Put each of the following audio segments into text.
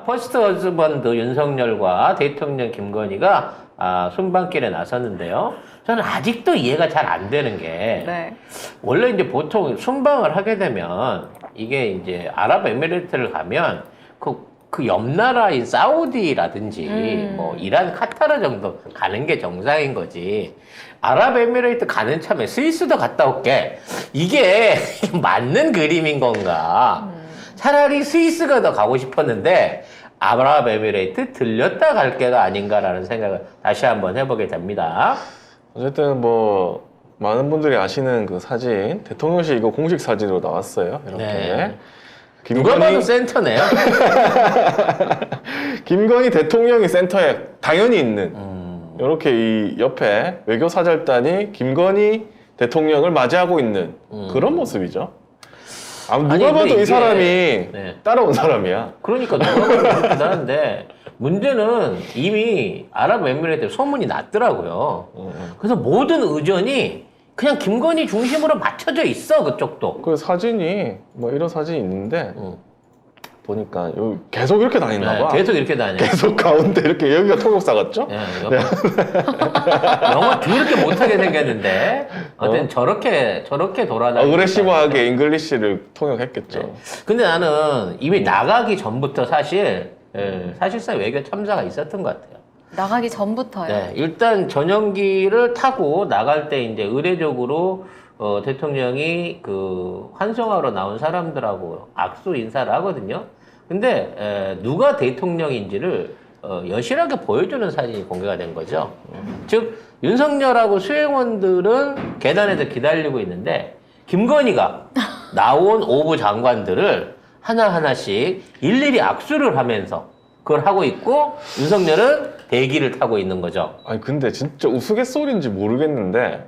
퍼스트 허즈번드 윤석열과 대통령 김건희가 순방길에 나섰는데요. 저는 아직도 이해가 잘 안 되는 게 네. 원래 이제 보통 순방을 하게 되면 이게 이제 아랍에미레이트를 가면 그 옆 나라인 사우디라든지 뭐 이란, 카타르 정도 가는 게 정상인 거지. 아랍에미레이트 가는 참에 스위스도 갔다 올게. 이게 맞는 그림인 건가? 차라리 스위스가 더 가고 싶었는데 아랍에미레이트 들렸다 갈 게가 아닌가라는 생각을 다시 한번 해보게 됩니다. 어쨌든 뭐 많은 분들이 아시는 그 사진, 대통령실 이거 공식 사진으로 나왔어요. 이렇게. 네. 누가 봐도 센터네요. 김건희 대통령이 센터에 당연히 있는 이렇게 이 옆에 외교사절단이 김건희 대통령을 맞이하고 있는 그런 모습이죠. 누가 아니, 봐도 이게- 이 사람이 네. 따라온 사람이야. 그러니까 누가 봐도 그렇긴 하는데 문제는 이미 아랍에미레이트 소문이 났더라고요. 그래서 모든 의전이 그냥 김건희 중심으로 맞춰져 있어, 그쪽도. 그 사진이 뭐 이런 사진이 있는데 보니까 여기 계속 이렇게 다니나 네, 봐. 계속 이렇게 다녀요. 계속 가운데 이렇게 여기가 통역사 같죠? 예, 영어 더럽게 못하게 생겼는데 어쨌든 저렇게 돌아다니는 어그레시브하게 잉글리시를 통역했겠죠. 네. 근데 나는 이미 나가기 전부터 사실상 외교 참사가 있었던 것 같아요. 나가기 전부터요. 네, 일단 전용기를 타고 나갈 때 이제 의례적으로 대통령이 그 환송하러 나온 사람들하고 악수 인사를 하거든요. 근데 누가 대통령인지를 여실하게 보여주는 사진이 공개가 된 거죠. 즉 윤석열하고 수행원들은 계단에서 기다리고 있는데 김건희가 나온 오부 장관들을 하나하나씩 일일이 악수를 하면서 그걸 하고 있고 윤석열은 대기를 타고 있는 거죠. 아니 근데 진짜 우스갯소리인지 모르겠는데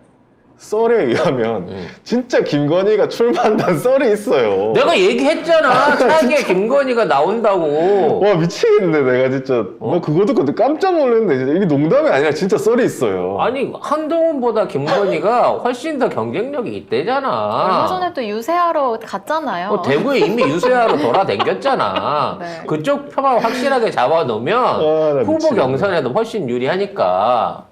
썰에 의하면 진짜 김건희가 출마한다는 썰이 있어요. 내가 얘기했잖아. 차기에 김건희가 나온다고. 와 미치겠네 내가 진짜 나 그거 듣고 깜짝 놀랐는데 진짜 이게 농담이 아니라 진짜 썰이 있어요. 아니 한동훈보다 김건희가 훨씬 더 경쟁력이 있대잖아. 얼마 전에 또 유세하러 갔잖아요. 대구에 이미 유세하러 돌아다녔잖아. 네. 그쪽 표만 확실하게 잡아놓으면 나 후보 미치겠네. 경선에도 훨씬 유리하니까.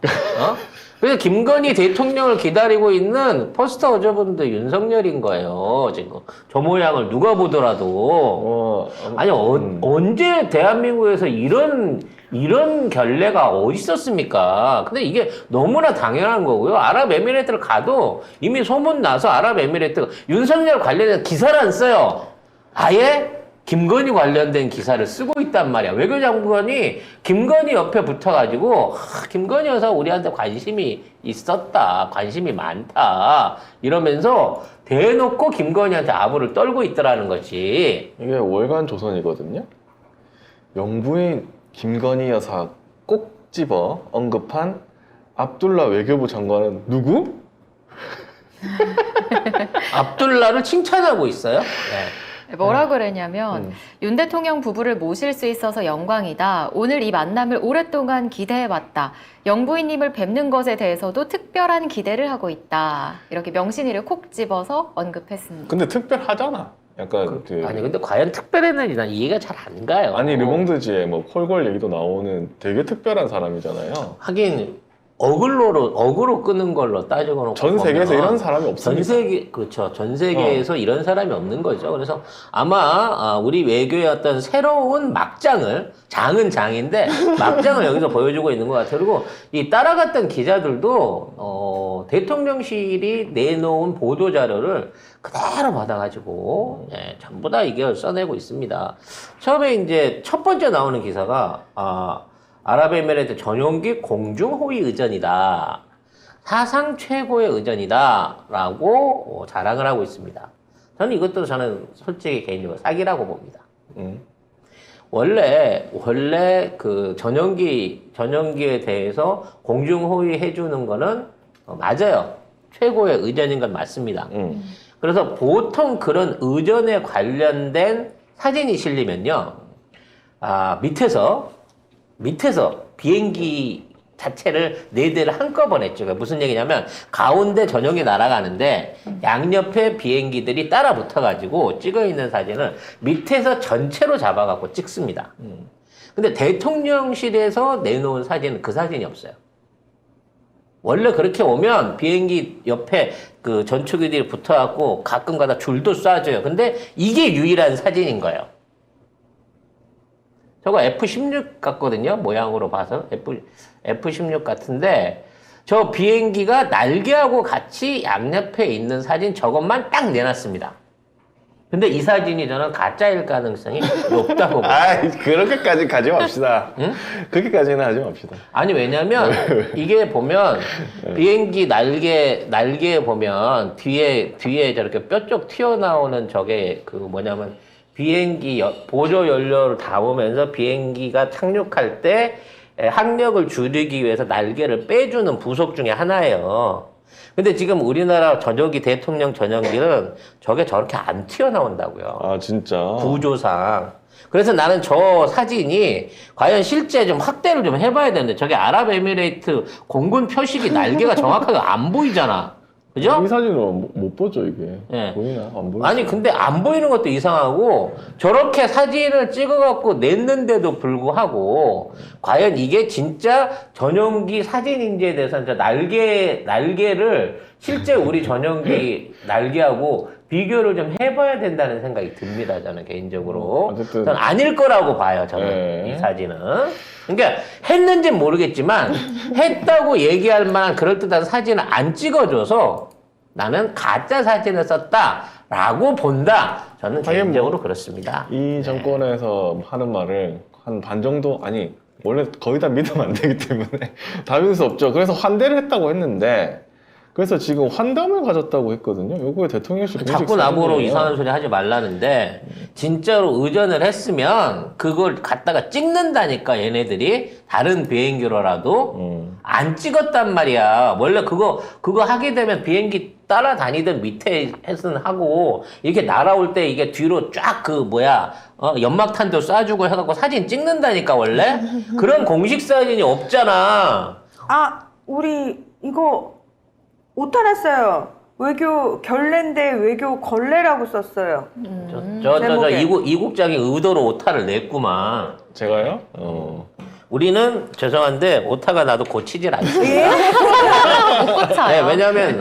그래서 김건희 대통령을 기다리고 있는 포스터 어저분도 윤석열인 거예요. 지금 저 모양을 누가 보더라도. 아니 언제 대한민국에서 이런 결례가 어디 있었습니까? 근데 이게 너무나 당연한 거고요. 아랍에미레이트를 가도 이미 소문 나서 아랍에미레이트가 윤석열 관련해서 기사를 안 써요. 아예 김건희 관련된 기사를 쓰고 있단 말이야. 외교장관이 김건희 옆에 붙어가지고 김건희 여사 우리한테 관심이 있었다. 관심이 많다. 이러면서 대놓고 김건희한테 아부를 떨고 있더라는 거지. 이게 월간 조선이거든요. 영부인 김건희 여사 꼭 집어 언급한 압둘라 외교부 장관은 누구? 압둘라를 칭찬하고 있어요. 네. 뭐라 그랬냐면 윤 대통령 부부를 모실 수 있어서 영광이다. 오늘 이 만남을 오랫동안 기대해왔다. 영부인님을 뵙는 것에 대해서도 특별한 기대를 하고 있다. 이렇게 명신이를 콕 집어서 언급했습니다. 근데 특별하잖아. 약간 아니 근데 과연 특별했는지 난 이해가 잘 안 가요. 아니 르몽드지에 뭐 폴골 얘기도 나오는 되게 특별한 사람이잖아요. 하긴 어그로 끄는 걸로 따지고 놓고 전 세계에서 보면 이런 사람이 없습니다. 그렇죠. 전 세계에서 이런 사람이 없는 거죠. 그래서 아마 우리 외교의 어떤 새로운 장은 장인데 막장을 여기서 보여주고 있는 것 같아요. 그리고 이 따라갔던 기자들도 대통령실이 내놓은 보도 자료를 그대로 받아가지고 전부 다 이걸 써내고 있습니다. 처음에 이제 첫 번째 나오는 기사가 아랍에미레이트 전용기 공중호위 의전이다. 사상 최고의 의전이다. 라고 자랑을 하고 있습니다. 저는 솔직히 개인적으로 사기라고 봅니다. 원래 그 전용기에 대해서 공중호위 해주는 거는 맞아요. 최고의 의전인 건 맞습니다. 그래서 보통 그런 의전에 관련된 사진이 실리면요. 밑에서 비행기 자체를 4대를 한꺼번에 찍어요. 그러니까 무슨 얘기냐면 가운데 전용이 날아가는데 양옆에 비행기들이 따라 붙어가지고 찍어 있는 사진을 밑에서 전체로 잡아갖고 찍습니다. 근데 대통령실에서 내놓은 사진은 그 사진이 없어요. 원래 그렇게 오면 비행기 옆에 그 전투기들이 붙어갖고 가끔 가다 줄도 쏴줘요. 근데 이게 유일한 사진인 거예요. 저거 F-16 같거든요. 모양으로 봐서. F-16 같은데 저 비행기가 날개하고 같이 양옆에 있는 사진 저것만 딱 내놨습니다. 근데 이 사진이 저는 가짜일 가능성이 높다고 봐요. 아, 그렇게까지 가지 맙시다. 응? 그렇게까지는 하지 맙시다. 아니 왜냐면 이게 보면 비행기 날개 보면 뒤에 저렇게 뼈 쪽 튀어나오는 저게 그 뭐냐면 비행기 보조 연료를 담으면서 비행기가 착륙할 때 항력을 줄이기 위해서 날개를 빼주는 부속 중에 하나예요. 근데 지금 우리나라 전용기 대통령 전용기는 저게 저렇게 안 튀어나온다고요. 아, 진짜. 구조상. 그래서 나는 저 사진이 과연 실제 좀 확대를 좀 해봐야 되는데 저게 아랍에미레이트 공군 표식이 날개가 정확하게 안 보이잖아. 그죠? 이 사진은 못 보죠, 이게. 예. 보이나? 안 보이죠? 아니 근데 안 보이는 것도 이상하고 저렇게 사진을 찍어갖고 냈는데도 불구하고 과연 이게 진짜 전용기 사진인지에 대해서는 저 날개를 실제 우리 전용기 날개하고 비교를 좀 해봐야 된다는 생각이 듭니다. 저는 개인적으로. 어쨌든. 저는 아닐 거라고 봐요. 저는 네. 이 사진은. 그러니까 했는지는 모르겠지만 했다고 얘기할 만한 그럴듯한 사진을 안 찍어줘서 나는 가짜 사진을 썼다라고 본다. 저는 개인적으로 그렇습니다. 이 정권에서 하는 말을 한 반 정도, 아니, 원래 거의 다 믿으면 안 되기 때문에 다 믿을 수 없죠. 그래서 환대를 했다고 했는데, 그래서 지금 환담을 가졌다고 했거든요. 요거에 대통령실이 자꾸 나보러 이상한 소리 하지 말라는데 진짜로 의전을 했으면 그걸 갖다가 찍는다니까 얘네들이 다른 비행기로라도 안 찍었단 말이야. 원래 그거 하게 되면 비행기 따라다니던 밑에 해서는 하고 이렇게 날아올 때 이게 뒤로 쫙 그 연막탄도 쏴주고 해갖고 사진 찍는다니까 원래. 그런 공식 사진이 없잖아. 아, 우리 이거 오타 났어요. 외교 결례인데 외교 걸레라고 썼어요. 저 제목에. 이국장이 의도로 오타를 냈구만. 제가요? 우리는 죄송한데 오타가 나도 고치질 않습니다. 못 고쳐요. 네, 왜냐하면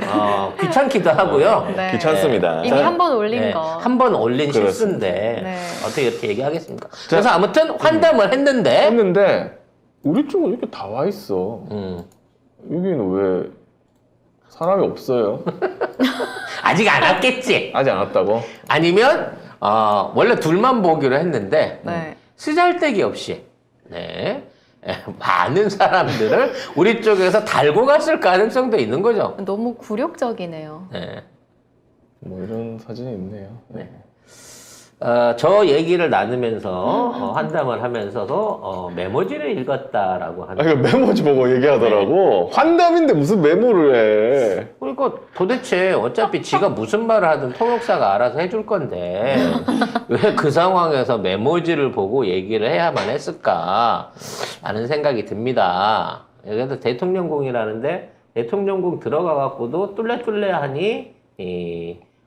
귀찮기도 하고요. 네. 귀찮습니다. 이미 한 번 올린 네, 거. 한 번 올린 그렇습니다. 실수인데 네. 어떻게 이렇게 얘기하겠습니까? 그래서 아무튼 환담을 했는데 했는데, 우리 쪽은 이렇게 다 와 있어. 여기는 왜 사람이 없어요? 아직 안 왔겠지. 아직 안 왔다고? 아니면 원래 둘만 보기로 했는데 네. 쓰잘데기 없이 많은 사람들을 우리 쪽에서 달고 갔을 가능성도 있는 거죠. 너무 굴욕적이네요. 네. 뭐 이런 사진이 있네요. 네. 저 얘기를 나누면서 환담을 하면서도 메모지를 읽었다라고 하는. 아, 이거 메모지 보고 얘기하더라고. 환담인데 무슨 메모를 해. 그러니까 도대체 어차피 지가 무슨 말을 하든 통역사가 알아서 해줄 건데 왜 그 상황에서 메모지를 보고 얘기를 해야만 했을까 라는 생각이 듭니다. 그래서 대통령궁이라는데 대통령궁 들어가 갖고도 뚫레뚫레하니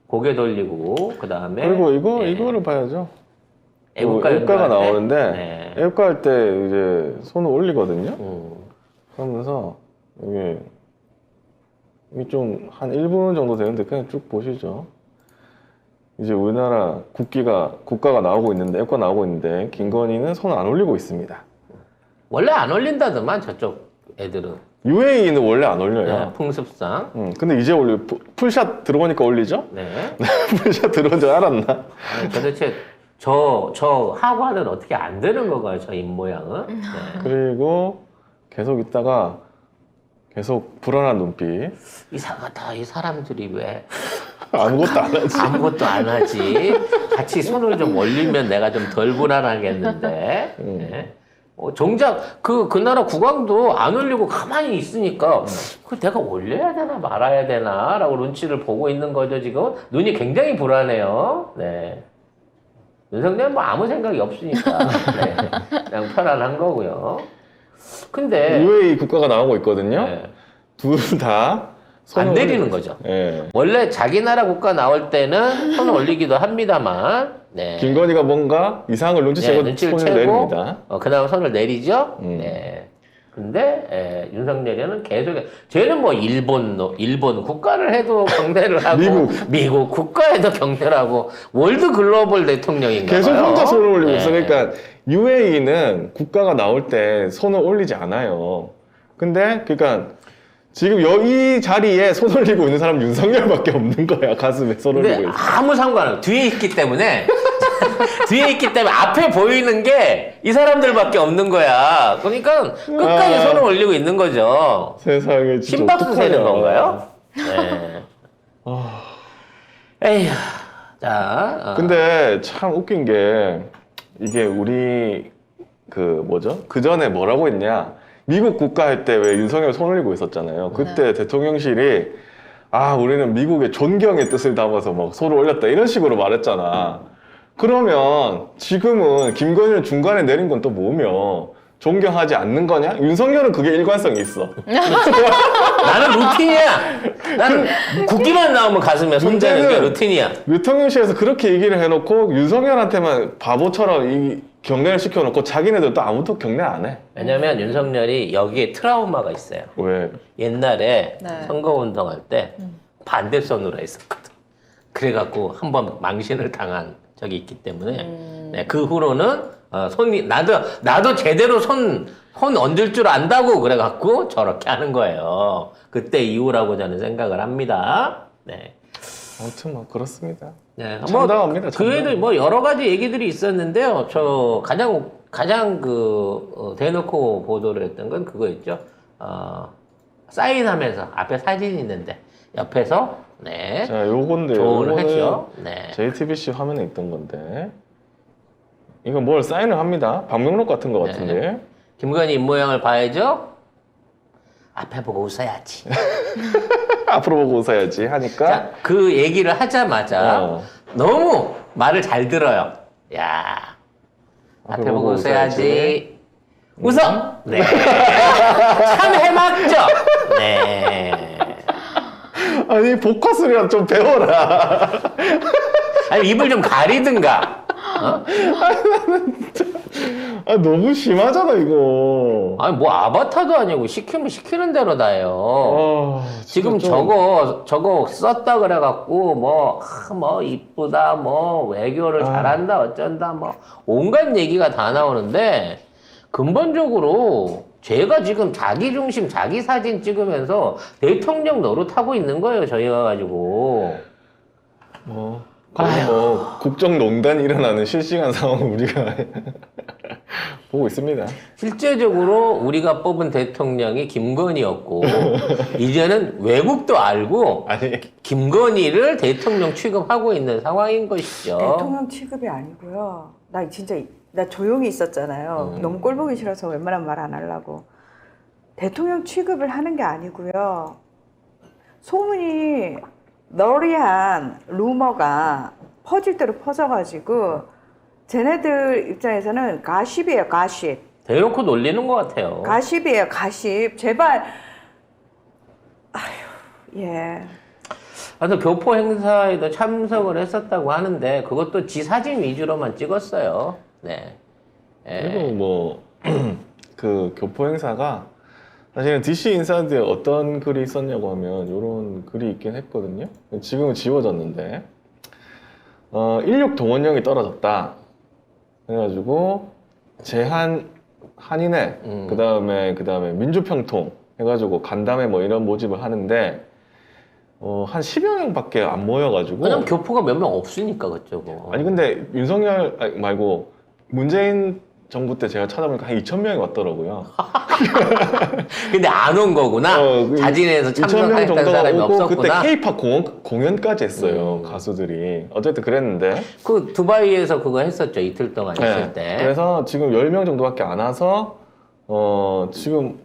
고개 돌리고 그 다음에 그리고 이거를 봐야죠. 애국가 애국가가 연주할 때? 나오는데 네. 애국가 할 때 이제 손을 올리거든요. 그러면서 이게 좀 한 1분 정도 되는데 그냥 쭉 보시죠. 이제 우리나라 국가가 나오고 있는데 애국가 나오고 있는데 김건희는 손을 안 올리고 있습니다. 원래 안 올린다더만 저쪽 애들은. UAE는 원래 안 올려요. 네, 풍습상. 근데 이제 풀샷 들어오니까 올리죠? 네. 풀샷 들어온 줄 알았나? 아니, 도대체 저 하관은 어떻게 안 되는 건가요? 저 입모양은? 네. 그리고 계속 있다가 계속 불안한 눈빛. 이상하다. 이 사람들이 왜 아무것도 안 하지. 아무것도 안 하지? 같이 손을 좀 올리면 내가 좀 덜 불안하겠는데. 네. 정작 그 나라 국왕도 안 올리고 가만히 있으니까 그 내가 올려야 되나 말아야 되나 라고 눈치를 보고 있는 거죠. 지금 눈이 굉장히 불안해요. 네. 윤석열은 뭐 아무 생각이 없으니까 네. 그냥 편안한 거고요. 근데 UAE 국가가 나오고 있거든요. 네. 둘 다 안 내리는 거죠. 예. 원래 자기 나라 국가 나올 때는 손 올리기도 합니다만, 네. 김건희가 뭔가 이상을 눈치채고 눈치를 손을 채고, 내립니다. 그다음 손을 내리죠. 음. 네. 근데 윤석열이는 계속 쟤는 뭐 일본 국가를 해도 경례를 하고 미국 국가에도 경례를 하고 월드 글로벌 대통령인가 봐요. 계속 혼자 손을 올리고 네. 있으니까 UAE는 국가가 나올 때 손을 올리지 않아요. 근데 그러니까 지금 이 자리에 손 올리고 있는 사람 윤석열밖에 없는 거야. 가슴에 손 올리고 근데 있어. 아무 상관없어요. 뒤에 있기 때문에 뒤에 있기 때문에 앞에 보이는 게 이 사람들밖에 없는 거야. 그러니까 끝까지 손을 올리고 있는 거죠. 세상에 진짜 심박수 어떡하냐. 세는 건가요? 네. 에휴. 자. 근데 참 웃긴 게 이게 우리 그 뭐죠? 그 전에 뭐라고 했냐? 미국 국가 할 때 왜 윤석열 손 올리고 있었잖아요. 그때 대통령실이 우리는 미국의 존경의 뜻을 담아서 막 손을 올렸다 이런 식으로 말했잖아. 그러면 지금은 김건희를 중간에 내린 건 또 뭐며 존경하지 않는 거냐? 윤석열은 그게 일관성이 있어. 나는 루틴이야. 나는 국기만 나오면 가슴에 손대는 게 루틴이야. 대통령실에서 그렇게 얘기를 해놓고 윤석열한테만 바보처럼 이 경례를 시켜놓고 자기네들 또 아무도 경례 안 해. 왜냐면 윤석열이 여기에 트라우마가 있어요. 왜? 옛날에 네. 선거운동할 때 반대손으로 했었거든. 그래갖고 한번 망신을 당한 적이 있기 때문에 네, 그 후로는 손이 나도 제대로 손 얹을 줄 안다고 그래갖고 저렇게 하는 거예요. 그때 이후라고 저는 생각을 합니다. 네. 아무튼 뭐 그렇습니다. 네, 참담합니다. 그 외에도 뭐 여러 가지 얘기들이 있었는데요. 저 가장 대놓고 보도를 했던 건 그거였죠. 사인하면서 앞에 사진이 있는데 옆에서 네. 자, 요건데 조언을 요거는 했죠. 네. JTBC 화면에 있던 건데 이거 뭘 사인을 합니다. 방명록 같은 거 같은데. 김건희 입모양을 봐야죠. 앞에 보고 웃어야지. 앞으로 보고 웃어야지 하니까 자, 그 얘기를 하자마자 너무 말을 잘 들어요. 야, 앞에 보고 웃어야지. 웃어. 네. 참 해맞죠. 네. 아니 복화술이랑 좀 배워라. 아니 입을 좀 가리든가. 너무 심하잖아 이거. 아니 뭐 아바타도 아니고 시키면 시키는 대로 다요. 지금 좀... 저거 썼다 그래갖고 뭐 이쁘다 뭐 외교를 잘한다 어쩐다 뭐 온갖 얘기가 다 나오는데 근본적으로 제가 지금 자기 중심 자기 사진 찍으면서 대통령 노릇하고 있는 거예요. 저희가 가지고 거의 뭐 국정농단이 일어나는 실시간 상황을 우리가 보고 있습니다. 실제적으로 우리가 뽑은 대통령이 김건희였고 이제는 외국도 알고 김건희를 대통령 취급하고 있는 상황인 것이죠. 대통령 취급이 아니고요. 나 조용히 있었잖아요. 너무 꼴 보기 싫어서 웬만하면 말 안 하려고. 대통령 취급을 하는 게 아니고요. 소문이 너리한 루머가 퍼질 대로 퍼져가지고 쟤네들 입장에서는 가십이에요, 가십. 대놓고 놀리는 것 같아요. 가십이에요, 가십. 제발. 아휴, 예. 하여튼 교포 행사에도 참석을 했었다고 하는데 그것도 지 사진 위주로만 찍었어요. 네. 그리고 뭐 그 교포 행사가 사실은 DC 인사이드에 어떤 글이 있었냐고 하면 이런 글이 있긴 했거든요. 지금은 지워졌는데 16 동원령이 떨어졌다. 그래가지고 한인회 그다음에 민주평통 해가지고 간담회 뭐 이런 모집을 하는데 한 10여 명밖에 안 모여가지고. 왜냐면 교포가 몇 명 없으니까 그쪽은. 아니 근데 윤석열 말고 문재인 정부 때 제가 찾아보니까 한 2,000명이 왔더라고요. 근데 안 온 거구나. 자진해서 참석했던 사람이 오고 없었구나. 그때 K-팝 공연까지 했어요. 가수들이. 어쨌든 그랬는데. 그 두바이에서 그거 했었죠. 이틀 동안 있을 때. 그래서 지금 10명 정도밖에 안 와서 지금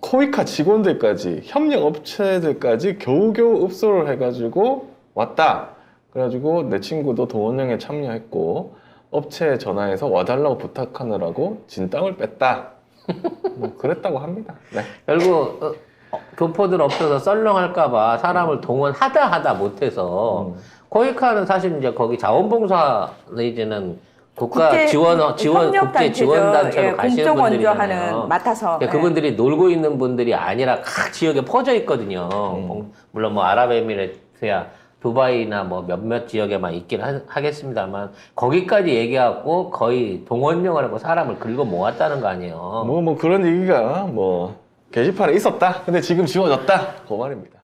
코이카 직원들까지 협력 업체들까지 겨우겨우 읍소를 해가지고 왔다. 그래가지고 내 친구도 동원령에 참여했고 업체에 전화해서 와달라고 부탁하느라고 진 땅을 뺐다. 뭐 그랬다고 합니다. 네. 결국 교포들 없어서 썰렁할까봐 사람을 동원하다 못해서 코이카는 사실 이제 거기 자원봉사 내지는 국가 국제 국제 지원 단체로 예, 가시는 공적 분들이잖아요. 원조하는 맡아서 그러니까 그분들이 놀고 있는 분들이 아니라 각 지역에 퍼져 있거든요. 물론 뭐 아랍에미레이트야 두바이나 뭐 몇몇 지역에만 있긴 하겠습니다만 거기까지 얘기하고 거의 동원령을 하고 사람을 긁어 모았다는 거 아니에요. 뭐 그런 얘기가 뭐 게시판에 있었다. 근데 지금 지워졌다. 그 말입니다.